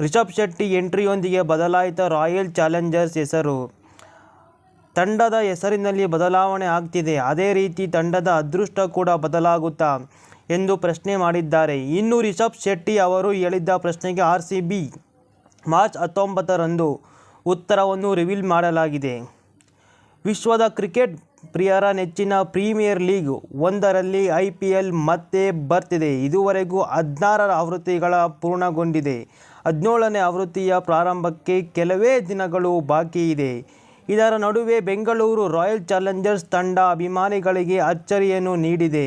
Rishabh Shetty ಎಂಟ್ರಿಯೊಂದಿಗೆ ಬದಲಾಯಿತ royal Challengers ಹೆಸರು. ತಂಡದ ಹೆಸರಿನಲ್ಲಿ ಬದಲಾವಣೆ ಆಗ್ತಿದೆ, ಅದೇ ರೀತಿ ತಂಡದ ಅದೃಷ್ಟ ಕೂಡ ಬದಲಾಗುತ್ತಾ ಎಂದು ಪ್ರಶ್ನೆ ಮಾಡಿದ್ದಾರೆ. ಇನ್ನು ರಿಷಬ್ ಶೆಟ್ಟಿ ಅವರು ಹೇಳಿದ್ದ ಪ್ರಶ್ನೆಗೆ ಆರ್ಸಿಬಿ ಮಾರ್ಚ್ 19ರಂದು ಉತ್ತರವನ್ನು ರಿವೀಲ್ ಮಾಡಲಾಗಿದೆ. ವಿಶ್ವದ ಕ್ರಿಕೆಟ್ ಪ್ರಿಯರ ನೆಚ್ಚಿನ ಪ್ರೀಮಿಯರ್ ಲೀಗ್ ಒಂದರಲ್ಲಿ IPL ಮತ್ತೆ ಬರ್ತಿದೆ. ಇದುವರೆಗೂ 16 ಆವೃತ್ತಿಗಳ ಪೂರ್ಣಗೊಂಡಿದೆ. 17ನೇ ಆವೃತ್ತಿಯ ಪ್ರಾರಂಭಕ್ಕೆ ಕೆಲವೇ ದಿನಗಳು ಬಾಕಿ ಇದೆ. ಇದರ ನಡುವೆ ಬೆಂಗಳೂರು ರಾಯಲ್ ಚಾಲೆಂಜರ್ಸ್ ತಂಡ ಅಭಿಮಾನಿಗಳಿಗೆ ಅಚ್ಚರಿಯನ್ನು ನೀಡಿದೆ.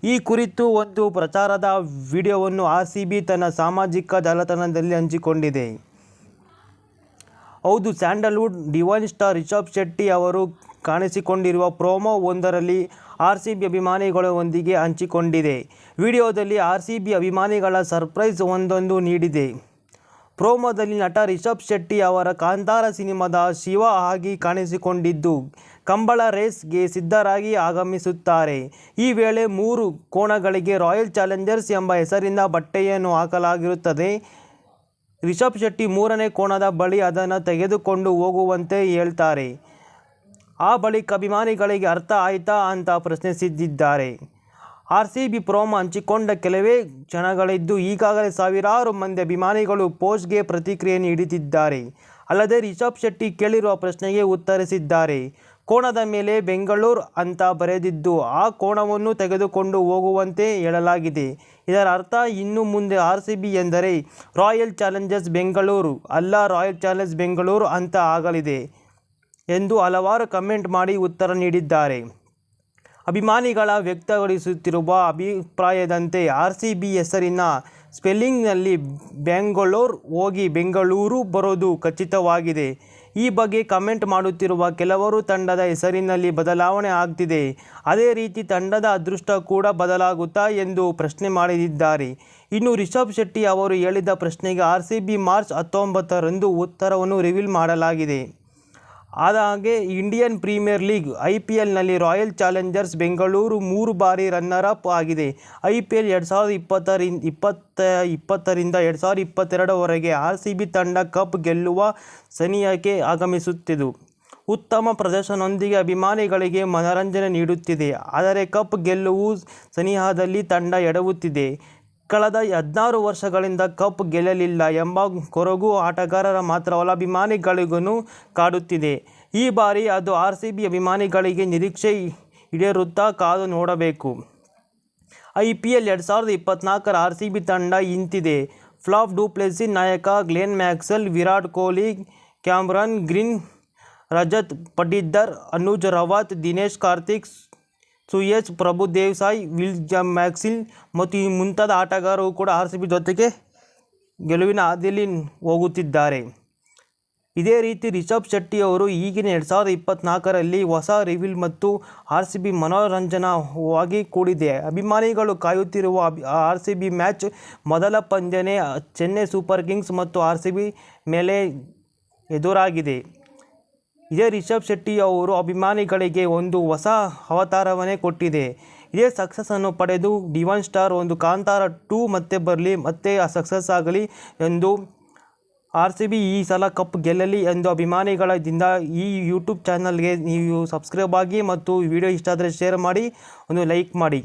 ಈ ಕುರಿತು ಒಂದು ಪ್ರಚಾರದ ವಿಡಿಯೋವನ್ನು RCB ತನ್ನ ಸಾಮಾಜಿಕ ಜಾಲತಾಣದಲ್ಲಿ ಹಂಚಿಕೊಂಡಿದೆ. ಹೌದು, ಸ್ಯಾಂಡಲ್ವುಡ್ ಡಿವೈನ್ ಸ್ಟಾರ್ ರಿಷಬ್ ಶೆಟ್ಟಿ ಅವರು ಕಾಣಿಸಿಕೊಂಡಿರುವ ಪ್ರೋಮೋ ಒಂದರಲ್ಲಿ RCB ಅಭಿಮಾನಿಗಳೊಂದಿಗೆ ಹಂಚಿಕೊಂಡಿದೆ. ವಿಡಿಯೋದಲ್ಲಿ RCB ಅಭಿಮಾನಿಗಳ ಸರ್ಪ್ರೈಸ್ ಒಂದೊಂದು ನೀಡಿದೆ. ಪ್ರೋಮೋದಲ್ಲಿ ನಟ ರಿಷಬ್ ಶೆಟ್ಟಿ ಅವರ ಕಾಂತಾರ ಸಿನಿಮಾದ ಶಿವ ಆಗಿ ಕಾಣಿಸಿಕೊಂಡಿದ್ದು, ಕಂಬಳ ರೇಸ್ಗೆ ಸಿದ್ಧರಾಗಿ ಆಗಮಿಸುತ್ತಾರೆ. ಈ ವೇಳೆ 3 ಕೋಣಗಳಿಗೆ ರಾಯಲ್ ಚಾಲೆಂಜರ್ಸ್ ಎಂಬ ಹೆಸರಿನ ಬಟ್ಟೆಯನ್ನು ಹಾಕಲಾಗಿರುತ್ತದೆ. ರಿಷಬ್ ಶೆಟ್ಟಿ 3ನೇ ಕೋಣದ ಬಳಿ ಅದನ್ನು ತೆಗೆದುಕೊಂಡು ಹೋಗುವಂತೆ ಹೇಳ್ತಾರೆ. ಆ ಬಳಿಕ ಅಭಿಮಾನಿಗಳಿಗೆ ಅರ್ಥ ಆಯ್ತಾ ಅಂತ ಪ್ರಶ್ನಿಸಿದ್ದಾರೆ. RCB ಪ್ರೋಮೋ ಹಂಚಿಕೊಂಡ ಕೆಲವೇ ಕ್ಷಣಗಳಿದ್ದು ಈಗಾಗಲೇ ಸಾವಿರಾರು ಮಂದಿ ಅಭಿಮಾನಿಗಳು ಪೋಸ್ಟ್ಗೆ ಪ್ರತಿಕ್ರಿಯೆ ನೀಡುತ್ತಿದ್ದಾರೆ. ಅಲ್ಲದೆ ರಿಷಬ್ ಶೆಟ್ಟಿ ಕೇಳಿರುವ ಪ್ರಶ್ನೆಗೆ ಉತ್ತರಿಸಿದ್ದಾರೆ. ಕೋಣದ ಮೇಲೆ ಬೆಂಗಳೂರು ಅಂತ ಬರೆದಿದ್ದು, ಆ ಕೋಣವನ್ನು ತೆಗೆದುಕೊಂಡು ಹೋಗುವಂತೆ ಹೇಳಲಾಗಿದೆ. ಇದರ ಅರ್ಥ ಇನ್ನು ಮುಂದೆ RCB ಎಂದರೆ ರಾಯಲ್ ಚಾಲೆಂಜರ್ಸ್ ಬೆಂಗಳೂರು ಅಲ್ಲ, ರಾಯಲ್ ಚಾಲೆಂಜರ್ಸ್ ಬೆಂಗಳೂರು ಅಂತ ಆಗಲಿದೆ ಎಂದು ಹಲವರು ಕಮೆಂಟ್ ಮಾಡಿ ಉತ್ತರ ನೀಡಿದ್ದಾರೆ. ಅಭಿಮಾನಿಗಳ ವ್ಯಕ್ತಪಡಿಸುತ್ತಿರುವ ಅಭಿಪ್ರಾಯದಂತೆ RCB ಹೆಸರಿನ ಸ್ಪೆಲ್ಲಿಂಗ್ನಲ್ಲಿ ಬೆಂಗಳೂರು ಹೋಗಿ ಬೆಂಗಳೂರು ಬರೋದು ಖಚಿತವಾಗಿದೆ. ಈ ಬಗ್ಗೆ ಕಮೆಂಟ್ ಮಾಡುತ್ತಿರುವ ಕೆಲವರು ತಂಡದ ಹೆಸರಿನಲ್ಲಿ ಬದಲಾವಣೆ ಆಗ್ತಿದೆ, ಅದೇ ರೀತಿ ತಂಡದ ಅದೃಷ್ಟ ಕೂಡ ಬದಲಾಗುತ್ತಾ ಎಂದು ಪ್ರಶ್ನೆ ಮಾಡಿದ್ದಾರೆ. ಇನ್ನು ರಿಷಬ್ ಶೆಟ್ಟಿ ಅವರು ಹೇಳಿದ ಪ್ರಶ್ನೆಗೆ RCB ಮಾರ್ಚ್ 19ರಂದು ಉತ್ತರವನ್ನು ರಿವೀಲ್ ಮಾಡಲಾಗಿದೆ. ಹಾಗೆ ಇಂಡಿಯನ್ ಪ್ರೀಮಿಯರ್ ಲೀಗ್ IPLನಲ್ಲಿ ರಾಯಲ್ ಚಾಲೆಂಜರ್ಸ್ ಬೆಂಗಳೂರು 3 ಬಾರಿ ರನ್ನರ್ ಅಪ್ ಆಗಿದೆ. IPL 2020ರಿಂದ 2022ವರೆಗೆ RCB ತಂಡ ಕಪ್ ಗೆಲ್ಲುವ ಸನಿಹಕ್ಕೆ ಆಗಮಿಸುತ್ತಿದ್ದು, ಉತ್ತಮ ಪ್ರದರ್ಶನದೊಂದಿಗೆ ಅಭಿಮಾನಿಗಳಿಗೆ ಮನರಂಜನೆ ನೀಡುತ್ತಿದೆ. ಆದರೆ ಕಪ್ ಗೆಲ್ಲುವ ಸನಿಹದಲ್ಲಿ ತಂಡ ಎಡವುತ್ತಿದೆ. ಕಳೆದ 16 ವರ್ಷಗಳಿಂದ ಕಪ್ ಗೆಲ್ಲಲಿಲ್ಲ ಎಂಬ ಕೊರಗು ಆಟಗಾರರ ಮಾತ್ರವಲ್ಲ, ಅಭಿಮಾನಿಗಳಿಗೂ ಕಾಡುತ್ತಿದೆ. ಈ ಬಾರಿ ಅದು RCB ಅಭಿಮಾನಿಗಳಿಗೆ ನಿರೀಕ್ಷೆ ಈಡೇರುತ್ತಾ ಕಾದು ನೋಡಬೇಕು. IPL 2024ರ RCB ತಂಡ ಇಂತಿದೆ. ಫಾಫ್ ಡು ಪ್ಲೆಸಿಸ್ ನಾಯಕ, Glenn Maxwell, Virat Kohli, Cameron Green, Rajat Patidar, Anuj Rawat, Dinesh Karthik, Suyash Prabhu Desai, Will Maxwell ಮತ್ತು ಈ ಮುಂತಾದ ಆಟಗಾರರು ಕೂಡ RCB ಜೊತೆಗೆ ಗೆಲುವಿನ ಹಾದಿಯಲ್ಲಿ ಹೋಗುತ್ತಿದ್ದಾರೆ. ಇದೇ ರೀತಿ ರಿಷಬ್ ಶೆಟ್ಟಿ ಅವರು ಈಗಿನ 2024ರಲ್ಲಿ ಹೊಸ ರಿವೀಲ್ ಮತ್ತು RCB ಮನೋರಂಜನವಾಗಿ ಕೂಡಿದೆ. ಅಭಿಮಾನಿಗಳು ಕಾಯುತ್ತಿರುವ RCB ಮ್ಯಾಚ್ ಮೊದಲ ಪಂದ್ಯನೇ ಚೆನ್ನೈ ಸೂಪರ್ ಕಿಂಗ್ಸ್ ಮತ್ತು RCB ಮೇಲೆ ಎದುರಾಗಿದೆ. ಇದೇ ರಿಷಬ್ ಶೆಟ್ಟಿ ಅವರು ಅಭಿಮಾನಿಗಳಿಗೆ ಒಂದು ಹೊಸ ಅವತಾರವನ್ನೇ ಕೊಟ್ಟಿದೆ. ಇದೇ ಸಕ್ಸಸ್ ಅನ್ನು ಪಡೆದು ಡಿವೈನ್ ಸ್ಟಾರ್ ಒಂದು ಕಾಂತಾರ 2 ಮತ್ತೆ ಬರಲಿ, ಮತ್ತೆ ಸಕ್ಸಸ್ ಆಗಲಿ ಎಂದು RCB ಈ ಸಲ ಕಪ್ ಗೆಲ್ಲಲಿ ಎಂದು ಅಭಿಮಾನಿಗಳಿಂದ ಈ ಯೂಟ್ಯೂಬ್ ಚಾನಲ್ಗೆ ನೀವು ಸಬ್ಸ್ಕ್ರೈಬ್ ಆಗಿ ಮತ್ತು ವಿಡಿಯೋ ಇಷ್ಟ ಆದರೆ ಶೇರ್ ಮಾಡಿ, ಒಂದು ಲೈಕ್ ಮಾಡಿ.